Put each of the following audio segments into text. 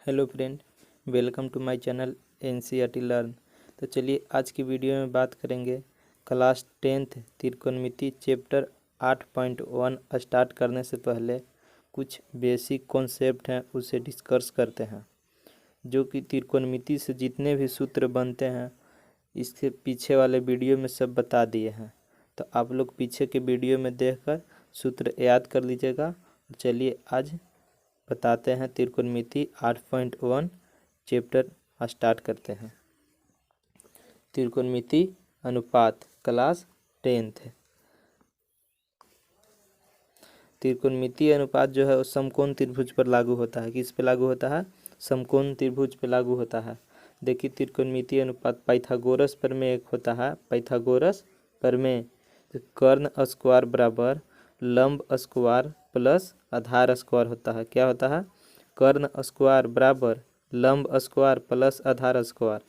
Hello friend, welcome to my channel NCERT learn. तो चलिए आज की वीडियो में बात करेंगे क्लास 10th त्रिकोणमिति चैप्टर 8.1। स्टार्ट करने से पहले कुछ बेसिक कॉन्सेप्ट हैं उसे डिस्कस करते हैं, जो कि त्रिकोणमिति से जितने भी सूत्र बनते हैं इसके पीछे वाले वीडियो में सब बता दिए हैं। तो आप लोग पीछे के वीडियो में देखकर सूत्र याद कर लीजिएगा। चलिए आज बताते हैं त्रिकोणमिति 8.1 चैप्टर स्टार्ट करते हैं। त्रिकोणमिति अनुपात क्लास 10th। त्रिकोणमिति अनुपात जो है वो समकोण त्रिभुज पर लागू होता है। किस पे लागू होता है? समकोण त्रिभुज पे लागू होता है। देखिए त्रिकोणमिति अनुपात पाइथागोरस प्रमेय एक होता है। पाइथागोरस प्रमेय तो कर्ण स्क्वायर बराबर लंब स्क्वायर प्लस आधार स्क्वायर होता है। क्या होता है? कर्ण स्क्वायर बराबर लंब स्क्वायर प्लस आधार स्क्वायर।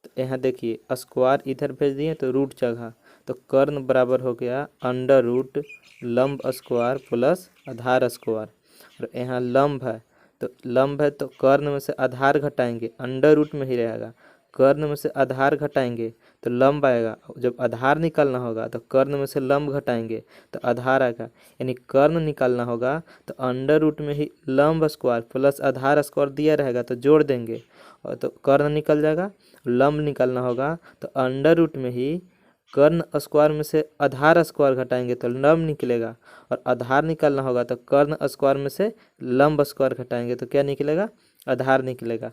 तो यहाँ देखिए स्क्वायर इधर भेज दिए तो रूट जगह, तो कर्ण बराबर हो गया अंडर रूट लंब स्क्वायर प्लस आधार स्क्वायर। और यहाँ लंब है तो कर्ण में से आधार घटाएंगे, अंडर रूट में ही रहेगा। कर्ण में से आधार घटाएंगे तो लंब आएगा। जब आधार निकालना होगा तो कर्ण में से लंब घटाएंगे तो आधार आएगा, यानी कर्ण निकालना होगा तो अंडर रूट में ही लंब स्क्वायर प्लस आधार स्क्वायर दिया रहेगा तो जोड़ देंगे और तो कर्ण निकल जाएगा। लंब निकालना होगा तो अंडर रूट में ही कर्ण स्क्वायर में से आधार स्क्वायर घटाएंगे तो लंब निकलेगा, और आधार निकालना होगा तो कर्ण स्क्वायर में से लंब स्क्वायर घटाएंगे तो क्या निकलेगा? आधार निकलेगा।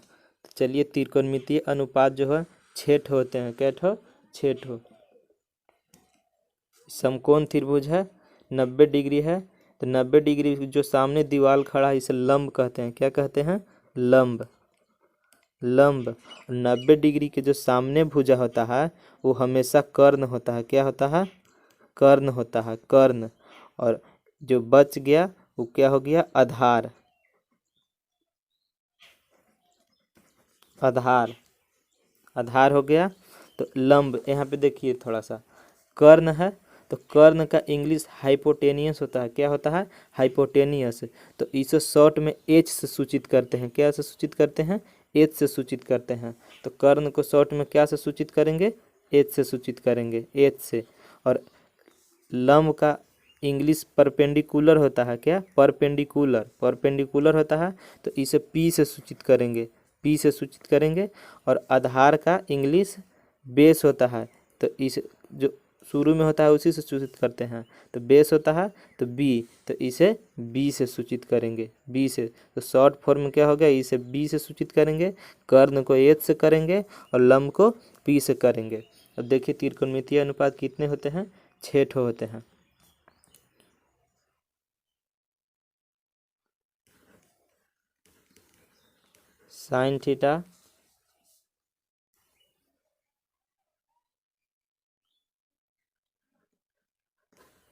तो चलिए त्रिकोणमितीय अनुपात जो है 6 होते हैं। क्या ठो? 6। समकोण त्रिभुज है, 90 डिग्री है, तो 90 डिग्री जो सामने दीवार खड़ा है इसे लंब कहते हैं। क्या कहते हैं? लंब। 90 डिग्री के जो सामने भुजा होता है वो हमेशा कर्ण होता है। क्या होता है? कर्ण होता है, कर्ण। और जो बच गया वो क्या हो गया? आधार। आधार हो गया। तो लंब यहाँ पे देखिए थोड़ा सा, कर्ण है तो कर्ण का इंग्लिश हाइपोटेनियस होता है। क्या होता है? हाइपोटेनियस। तो इसे शॉर्ट में एच से सूचित करते हैं। क्या से सूचित करते हैं? एच से सूचित करते हैं। तो कर्ण को शॉर्ट में क्या से सूचित करेंगे? एच से सूचित करेंगे, एच से। और लंब का इंग्लिश परपेंडिकुलर होता है। क्या? परपेंडिकुलर होता है, तो इसे पी से सूचित करेंगे, पी से सूचित करेंगे। और आधार का इंग्लिश बेस होता है, तो इस जो शुरू में होता है उसी से सूचित करते हैं। तो बेस होता है तो बी, तो इसे बी से सूचित करेंगे, बी से। तो शॉर्ट फॉर्म में क्या हो गया? इसे बी से सूचित करेंगे, कर्ण को एच से करेंगे और लंब को पी से करेंगे। अब देखिए त्रिकोणमितीय अनुपात कितने होते हैं? 6 होते हैं। Sine theta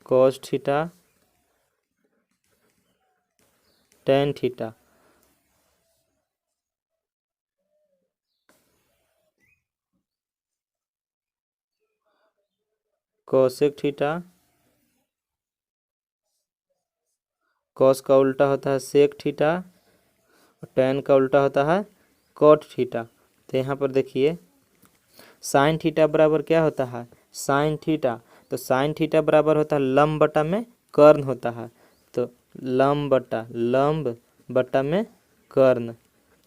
cos theta tan theta. Cosec theta, cos का उल्टा होता है सेक थीटा, और टेन का उल्टा होता है कॉट थीटा। तो यहाँ पर देखिए साइन थीटा बराबर क्या होता है? साइन थीटा, तो साइन थीटा बराबर होता है लंब बटा में कर्ण होता है। तो लंब बटा में कर्ण,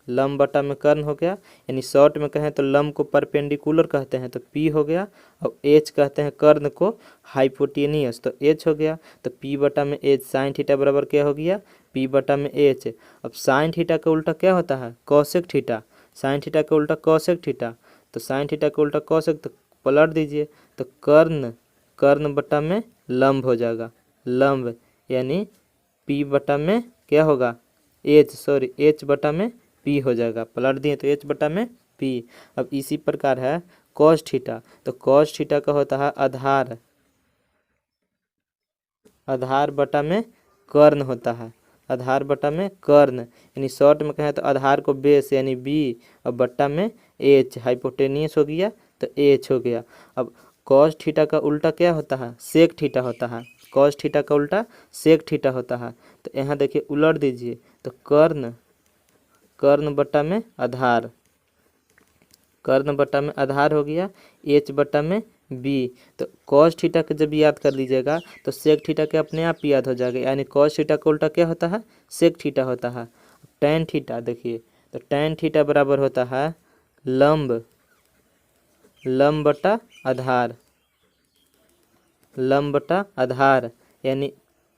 लंब बटा में कर्ण हो गया। यानी शॉर्ट में कहें तो लंब को परपेंडिकुलर कहते हैं तो पी हो गया, और एच कहते हैं कर्ण को हाइपोटेनियस, तो एच हो गया। तो पी बटा में एच, साइन थीटा बराबर क्या हो गया? पी बटा में एच। अब साइन थीटा का उल्टा क्या होता है? Cosec theta. साइन थीटा का उल्टा कॉसेक थीटा, तो साइन थीटा का उल्टा कॉसेक, तो पलट दीजिए तो कर्ण बटा में लंब हो जाएगा, लंब। यानी पी बटा में क्या होगा? एच बटा में पी हो जाएगा। पलट दिए तो एच बटा में पी। अब इसी प्रकार है कॉस थीटा, तो कॉस थीटा का होता है आधार बटा में कर्ण होता है, आधार बटा में कर्ण। यानी शॉर्ट में कहें तो आधार को बेस यानी बी, और बट्टा में एच, हाइपोटेनियस हो गया तो एच हो गया। अब कॉस थीटा का उल्टा क्या होता है? सेक थीटा होता है। कॉस थीटा का उल्टा सेक थीटा होता है। तो यहाँ देखिए उलट दीजिए तो कर्ण कर्ण बटा में आधार, कर्ण बटा में आधार हो गया, एच बटा में बी। तो कॉस थीटा के जब याद कर लीजिएगा तो सेक थीटा के अपने आप याद हो जाएगा, यानी कॉस थीटा का उल्टा क्या होता है, सेक थीटा होता है। टेन थीटा देखिए, तो टेन थीटा बराबर होता है लंब, लंब बटा आधार, लंब बटा आधार यानी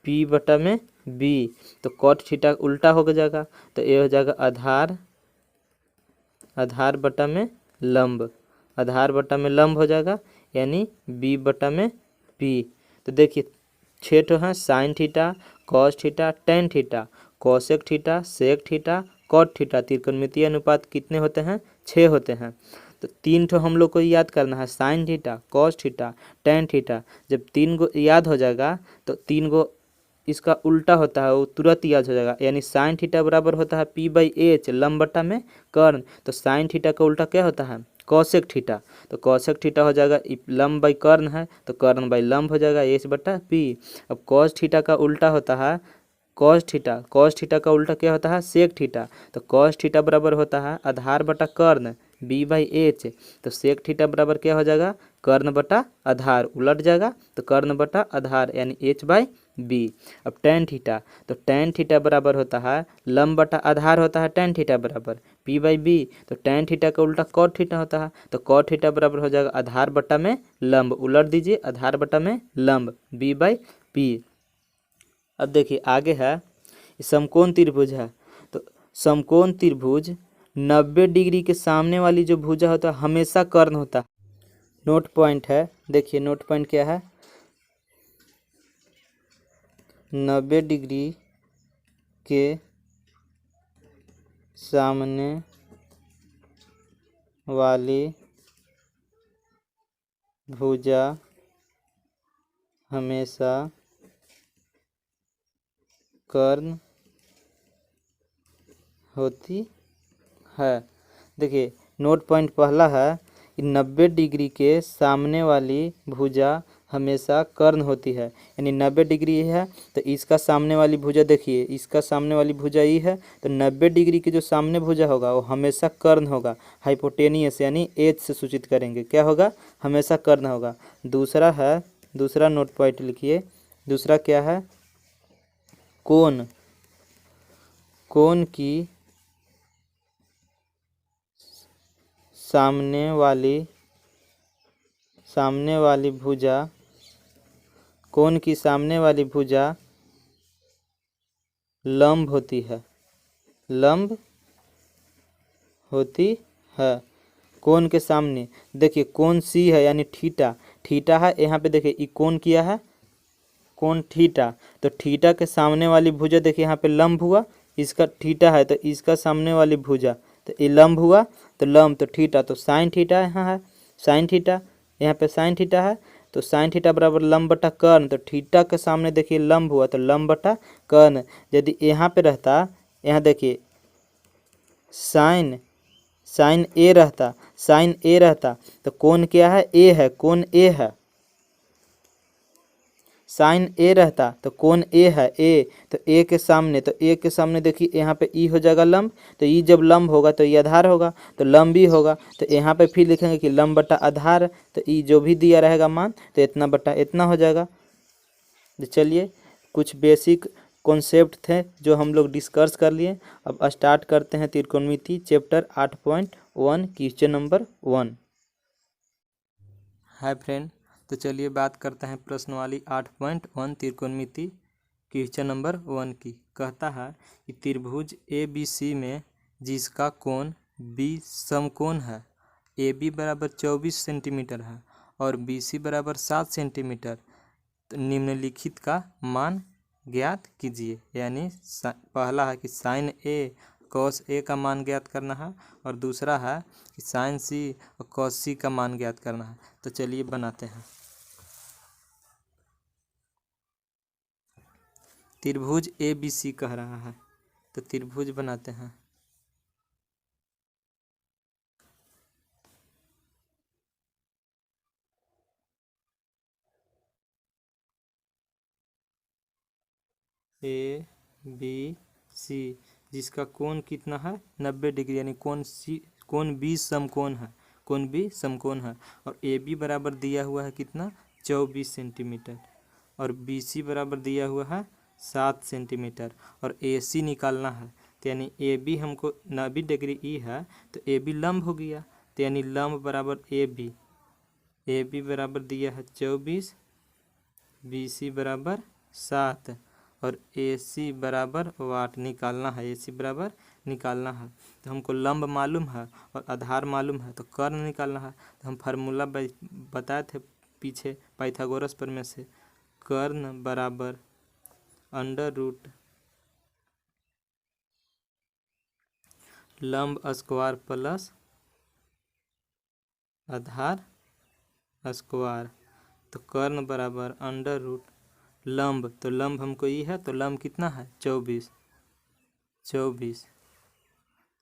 पी बटा में बी। तो कॉट थीटा उल्टा हो जाएगा, तो ये हो जाएगा आधार, आधार बटा में लंब, आधार बटा में लंब हो जाएगा यानी बी बटा में पी। तो देखिए 6 तो हैं, sine theta, cos theta, tan theta, cosec theta, sec theta, cot theta. त्रिकोणमितीय अनुपात कितने होते हैं, 6 होते हैं। तो 3 तो हम लोग को याद करना है, sign theta, cos theta, tan theta. जब 3 गो याद हो जाएगा तो 3 गो इसका उल्टा होता है वो तुरंत याद हो जाएगा, यानी साइन थीटा बराबर होता है पी बाई एच लंब बटा में कर्ण। तो साइन थीटा का उल्टा क्या होता है, कॉसेक थीटा। तो कॉसेक थीटा हो जाएगा लंब बाई कर्ण है तो कर्ण बाई लंब हो जाएगा एच बटा पी। अब कॉस थीटा का उल्टा होता है कॉस थीटा, कॉस थीटा का उल्टा क्या होता है, सेक थीटा। तो कॉस थीटा बराबर होता है आधार बटा कर्ण बी बाई एच। तो सेक थीटा बराबर क्या हो जाएगा, कर्ण बटा आधार, उलट जाएगा तो कर्ण बटा आधार यानी एच बाई बी। अब टेन थीटा, तो टेन थीटा बराबर होता है लंब बटा आधार होता है टेन थीटा बराबर पी बाई बी। तो टेन थीटा का उल्टा कॉट थीटा होता है, तो कॉट थीटा बराबर हो जाएगा आधार बटा में लंब, उलट दीजिए आधार बटा में लंब बी बाई पी। अब देखिए आगे है समकोण त्रिभुज है, तो समकोण त्रिभुज 90 डिग्री के सामने वाली जो भुजा होता है हमेशा कर्ण होता है। नोट पॉइंट है, देखिए नोट पॉइंट क्या है, 90 डिग्री के सामने वाली भुजा हमेशा कर्ण होती है। देखिए नोट पॉइंट पहला है 90 डिग्री के सामने वाली भुजा हमेशा कर्ण होती है, यानी 90 डिग्री है तो इसका सामने वाली भुजा देखिए, इसका सामने वाली भुजा ये है, तो 90 डिग्री की जो सामने भुजा होगा वो हमेशा कर्ण होगा, हाइपोटेनियस यानी एच से सूचित करेंगे, क्या होगा, हमेशा कर्ण होगा। दूसरा है, दूसरा नोट पॉइंट लिखिए, दूसरा क्या है, कोण, कोण की सामने वाली भुजा, कोण की सामने वाली भुजा लंब होती है, लंब होती है। कोण के सामने देखिए कोण सी है यानी थीटा, थीटा है यहाँ पे देखिए ये कोण किया है, कोण थीटा। तो थीटा के सामने वाली भुजा देखिए यहाँ पे लंब हुआ, इसका थीटा है तो इसका सामने वाली भुजा तो ये लंब हुआ, तो लंब तो थीटा, तो साइन थीटा यहाँ है, साइन थीटा यहाँ पे साइन थीटा है, तो साइन थीटा बराबर लंब बटा कर्ण। तो थीटा के सामने देखिए लंब हुआ तो लंब बटा कर्ण। यदि यहाँ पे रहता, यहाँ देखिए साइन, साइन ए रहता, साइन ए रहता तो कोण क्या है, ए है, कोण ए है, साइन ए रहता तो कोण ए है, ए तो ए के सामने, तो ए के सामने देखिए यहाँ पे ई हो जाएगा लंब, तो ई जब लंब होगा तो ये आधार होगा, तो लंब ही होगा। तो यहाँ पे फिर लिखेंगे कि लंब बटा आधार, तो ई जो भी दिया रहेगा मान तो इतना बटा इतना हो जाएगा। तो चलिए कुछ बेसिक कॉन्सेप्ट थे जो हम लोग डिस्कस कर लिए। अब स्टार्ट करते हैं त्रिकोणमिति chapter 8.1 question number 1। Hi friend, तो चलिए बात करते हैं प्रश्नवाली 8.1 त्रिकोणमिति क्वेश्चन नंबर 1 की। कहता है कि त्रिभुज ए बी सी में जिसका कोण बी समकोण है, ए बी बराबर 24 सेंटीमीटर है और बी सी बराबर 7 सेंटीमीटर, तो निम्नलिखित का मान ज्ञात कीजिए। यानी पहला है कि साइन ए कॉस ए का मान ज्ञात करना है और दूसरा है कि साइन सी और कॉस सी का मान ज्ञात करना है। तो चलिए बनाते हैं। त्रिभुज ए बी सी कह रहा है, तो त्रिभुज बनाते हैं। ए बी सी जिसका कोण कितना है 90 डिग्री, यानी कोण बी समकोण है, कोण बी समकोण है। और ए बी बराबर दिया हुआ है कितना 24 सेंटीमीटर, और बी सी बराबर दिया हुआ है 7 सेंटीमीटर, और ए सी निकालना है। तो यानी ए बी हमको 90 डिग्री ई है, तो ए बी लंब हो गया, तो यानी लंब बराबर ए बी बराबर दिया है 24, बी सी बराबर 7, और ए सी बराबर वाट निकालना है, ए सी बराबर निकालना है। तो हमको लंब मालूम है और आधार मालूम है, तो कर्ण निकालना है। तो हम फार्मूला बताए थे पीछे पाइथागोरस प्रमेय से, कर्ण बराबर अंडर रूट लंब स्क्वायर प्लस आधार स्क्वायर। तो कर्ण बराबर अंडर रूट लंब, तो लंब हमको ये है, तो लंब कितना है 24,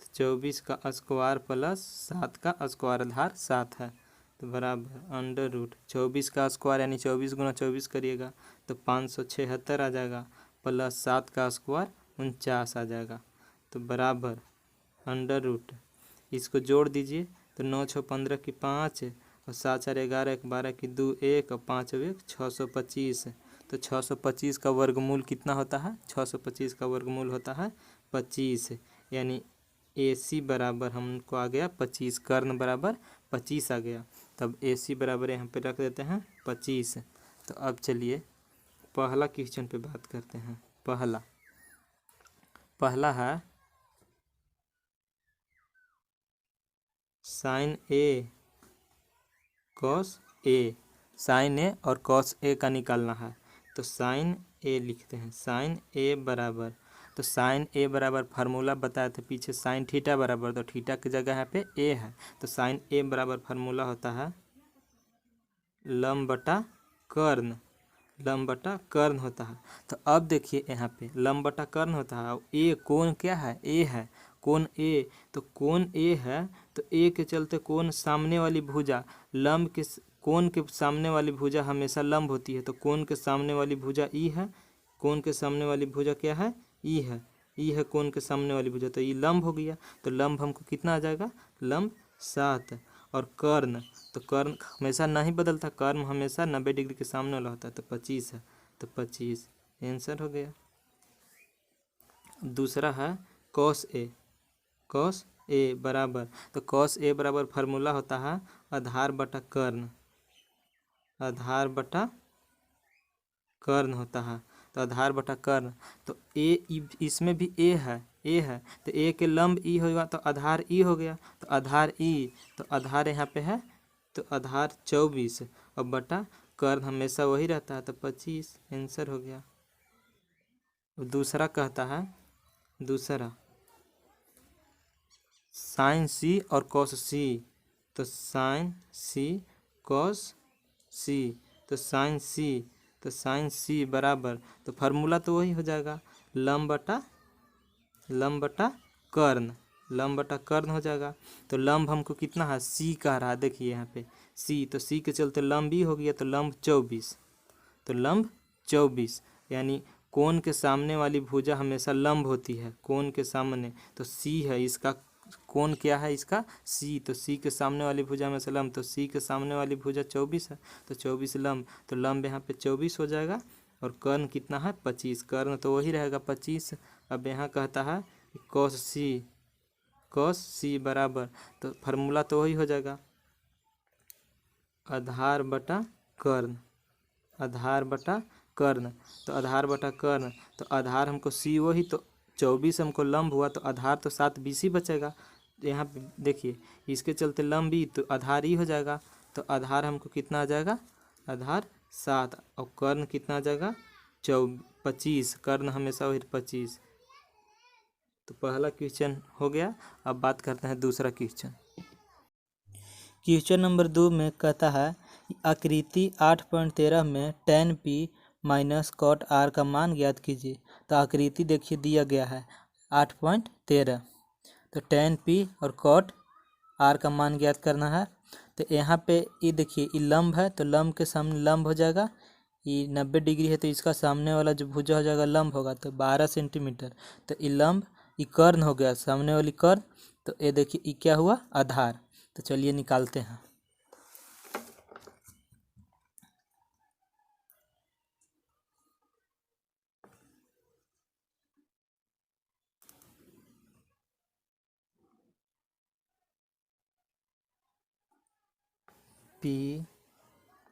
तो 24 का स्क्वायर प्लस 7 का स्क्वायर, आधार 7 है, तो बराबर अंडर रूट 24 का स्क्वायर यानी 24 गुना 24 करिएगा तो 576 आ जाएगा, प्लस 7 का स्क्वायर 49 आ जाएगा, तो बराबर अंडर रूट, इसको जोड़ दीजिए तो 9 6 15 की 5 और 7 4 11 1 12 की 2 1 और 5 1 625। तो 625 का वर्गमूल कितना होता है, 625 का वर्गमूल होता है 25, यानी ए सी बराबर हमको आ गया 25, कर्ण बराबर 25 आ गया। तब ए सी बराबर यहाँ पे रख देते हैं 25। तो अब चलिए पहला क्वेश्चन पे बात करते हैं। पहला है sign A cos A, sign ए और कॉस ए का निकालना है। तो साइन ए लिखते हैं, साइन ए बराबर, तो साइन ए बराबर फार्मूला बताए थे पीछे, साइन थीटा बराबर, तो थीटा की जगह यहाँ पे ए है, तो साइन ए बराबर फार्मूला होता है लंब बटा कर्ण, लंब बटा कर्ण होता है। तो अब देखिए यहाँ पे लंब बटा कर्ण होता है, ए कोण क्या है, ए है, कोण ए, तो कोण ए है, तो ए के चलते कोण सामने वाली भुजा, लंब के कोण के सामने वाली भुजा हमेशा लंब होती है, तो कोण के सामने वाली भुजा ई है, कोण के सामने वाली भुजा क्या है, ई है, ई है कोण के सामने वाली भुजा, तो ये लंब हो गया। तो लंब हमको कितना आ जाएगा, लंब 7, और कर्ण, तो कर्ण हमेशा नहीं बदलता, कर्ण हमेशा 90 डिग्री के सामने वाला होता है, तो 25 है, तो 25 आंसर हो गया। दूसरा है कॉस ए, कॉस ए बराबर, तो कॉस ए बराबर फार्मूला होता है आधार बटा कर्ण, आधार बटा कर्ण होता है, तो आधार बटा कर्ण, तो ए इसमें भी ए है, ए है, तो ए के लंब ई होगा, तो आधार ई हो गया, तो आधार ई, तो आधार यहाँ पे है, तो आधार 24 और बटा कर्ण हमेशा वही रहता है, तो 25 आंसर हो गया। दूसरा कहता है, दूसरा साइन सी और कॉस सी, तो साइन सी कॉस सी, तो साइन सी बराबर, तो फार्मूला तो वही हो जाएगा लंब बटा कर्ण, लंब बटा कर्ण हो जाएगा। तो लंब हमको कितना है, सी कह रहा है, देखिए यहाँ पे सी, तो सी के चलते लंब ही हो गया, तो लंब 24, तो लंब 24, यानी कोण के सामने वाली भुजा हमेशा लंब होती है, कोण के सामने, तो सी है इसका, कोण क्या है इसका सी, तो सी के सामने वाली भुजा हमेशा लंब, तो सी के सामने वाली भुजा 24 है, तो 24 लंब, तो लंब यहाँ पे 24 हो जाएगा, और कर्ण कितना है 25, कर्ण तो वही रहेगा 25। अब यहाँ कहता है कॉस सी बराबर, तो फार्मूला तो वही हो जाएगा आधार बटा कर्ण, आधार बटा कर्ण, तो आधार बटा कर्ण, तो आधार हमको सी वही, तो 24 हमको लंब हुआ, तो आधार तो 7 बीसी बचेगा, तो यहाँ पे देखिए इसके चलते लंब भी, तो आधार ही हो जाएगा, तो आधार हमको कितना आ जाएगा, आधार 7, और कर्ण कितना आ जाएगा 25, कर्ण हमेशा वही 25। तो पहला क्वेश्चन हो गया। अब बात करते हैं दूसरा क्वेश्चन। क्वेश्चन नंबर 2 में कहता है आकृति 8.13 में tan p minus cot r का मान ज्ञात कीजिए। तो आकृति देखिए दिया गया है 8.13, तो tan p और कॉट r का मान ज्ञात करना है। तो यहाँ पे ये देखिए ये लंब है, तो लंब के सामने लंब हो जाएगा, ये 90 डिग्री है, तो इसका सामने वाला जो भुजा हो जाएगा लंब होगा, तो 12 सेंटीमीटर, तो ये लंब ई कर्ण हो गया, सामने वाली कर्ण, तो ये देखिए ई क्या हुआ, आधार। तो चलिए निकालते हैं। पी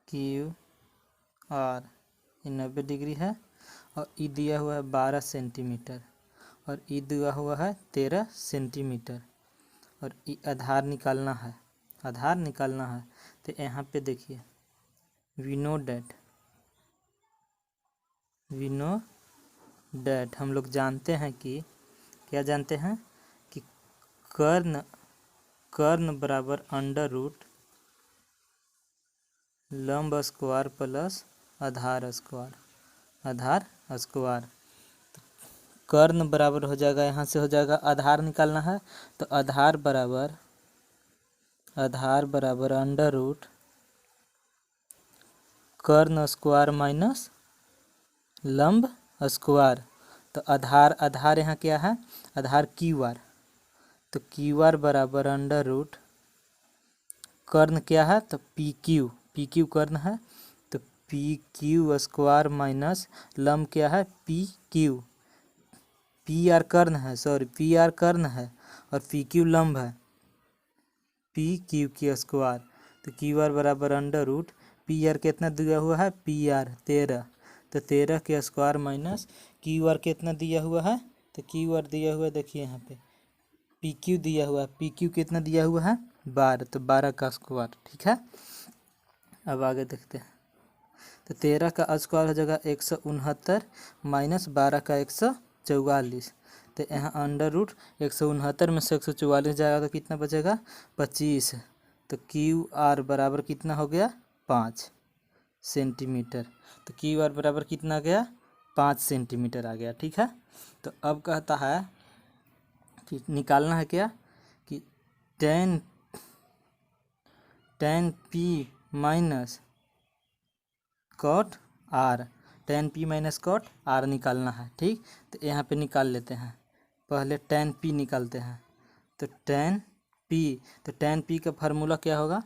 क्यू आर, ये 90 डिग्री है, और ई दिया हुआ है 12 सेंटीमीटर, और ई दिया हुआ है 13 सेंटीमीटर, और ई आधार निकालना है, आधार निकालना है। तो यहाँ पे देखिए, वी नो डैट हम लोग जानते हैं कि, क्या जानते हैं कि कर्ण बराबर अंडर रूट लंब स्क्वायर प्लस आधार स्क्वायर, आधार स्क्वायर। कर्ण बराबर हो जाएगा, यहाँ से हो जाएगा, आधार निकालना है, तो आधार बराबर अंडर रूट कर्ण स्क्वायर माइनस लंब स्क्वायर। तो आधार यहाँ क्या है, आधार क्यू आर, तो क्यू आर बराबर अंडर रूट कर्ण क्या है, तो पी क्यू कर्ण है, तो पी क्यू स्क्वायर माइनस लंब क्या है, पी क्यू, पी आर कर्ण है, सॉरी पी आर कर्ण है और पी क्यू लंब है, पी क्यू की स्क्वायर। तो क्यू आर बराबर अंडर रूट पी आर कितना दिया हुआ है, पी आर 13, तो 13 के स्क्वायर माइनस क्यू आर कितना दिया हुआ है, तो क्यू आर दिया हुआ है, देखिए यहाँ पे पी क्यू दिया हुआ है, पी क्यू कितना दिया हुआ है 12, तो 12 का स्क्वायर। ठीक है, अब आगे देखते हैं। तो 13 का स्क्वायर हो जाएगा 169 माइनस 12 का 144, तो यहाँ अंडर रूट 169 में से 144 जाएगा तो कितना बचेगा, 25। तो क्यू आर बराबर कितना हो गया, 5 सेंटीमीटर। तो क्यू आर बराबर कितना आ गया, 5 सेंटीमीटर आ गया। ठीक है, तो अब कहता है कि निकालना है क्या, कि tan P minus cot R, tan P minus cot R निकालना है। ठीक, तो यहाँ पे निकाल लेते हैं, पहले टेन पी निकालते हैं। तो टेन पी का फार्मूला क्या होगा,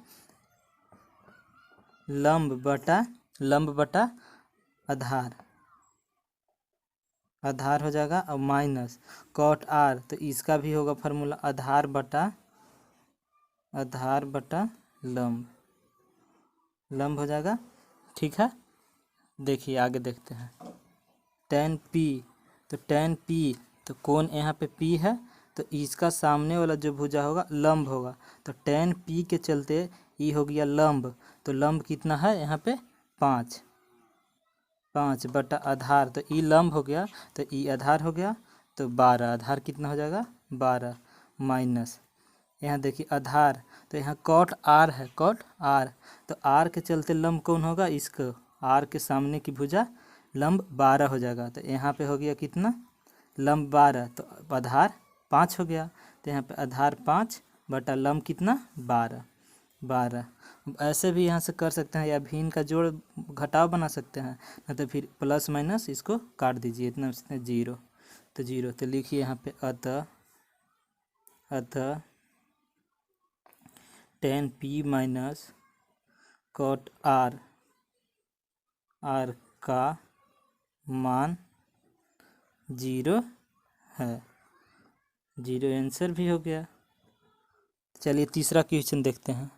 लंब बटा आधार हो जाएगा, और माइनस कॉट आर, तो इसका भी होगा फार्मूला आधार बटा लंब हो जाएगा। ठीक है, देखिए आगे देखते हैं। टेन पी, तो कौन यहाँ पे पी है, तो इसका सामने वाला जो भुजा होगा लंब होगा, तो टेन पी के चलते ई हो गया लंब, तो लंब कितना है यहाँ पे 5 बटा आधार, तो ई लंब हो गया, तो ई आधार हो गया, तो 12, आधार कितना हो जाएगा 12 माइनस, यहाँ देखिए आधार, तो यहाँ कॉट आर है, तो आर के चलते लंब कौन होगा, इसको आर के सामने की भुजा लंब 12 हो जाएगा, तो यहाँ पे हो गया कितना, लंब 12, तो आधार 5 हो गया, तो यहाँ पे आधार 5 बटा लंब कितना 12। ऐसे भी यहाँ से कर सकते हैं, या भी इनका जोड़ घटाव बना सकते हैं, नहीं तो फिर प्लस माइनस इसको काट दीजिए, इतना 0, तो लिखिए यहाँ पे अतः tan P minus cot R का मान 0 है, 0 आंसर भी हो गया। चलिए तीसरा क्वेश्चन देखते हैं।